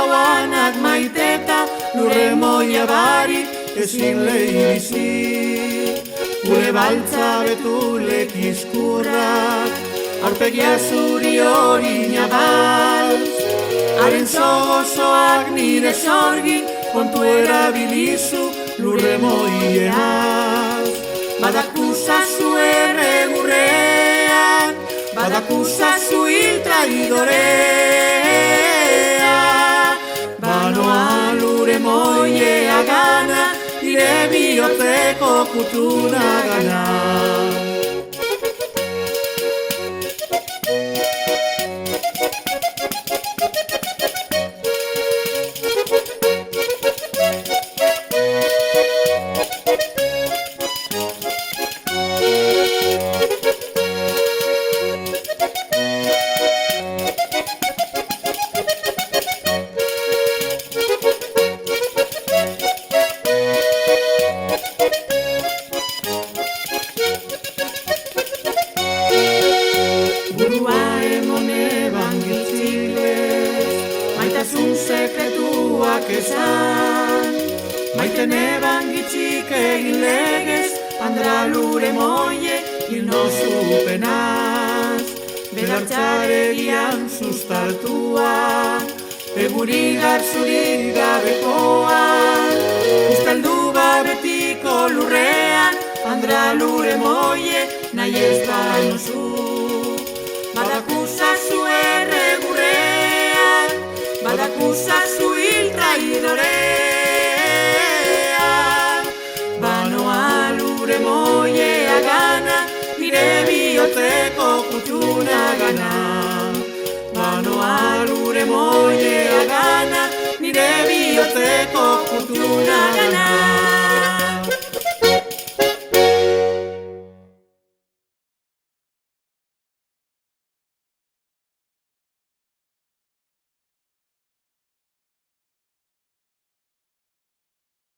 lauanak maiteta, lurre moia barik ezin lehibizi. Gure baltza betulek izkurrak, aurpegia zuri hori nabaltz. Haren zogozoak nire sorgi, kontu erabilizu lurre moieaz. Badakuzazu erregurrean, badakuzazu hil traidorea. Banoa lurre moiea gana, nire bihotzeko kutuna gana. Maitasun sekretuak esan, maiten eban gitzik egin legez, andra lure moie hil nozupenaz. Belartzaregian sustartuan, eguri garzurik gabekoan, usteldu babetiko lurrean, andra lure moie nahi ez bainozu. Badakuzazu erregurrean, badakuzazu hil traidorea. Banoa lure moiea gana, nire bihotzeko kutuna gana. Banoa lure moiea gana, nire bihotzeko kutuna gana.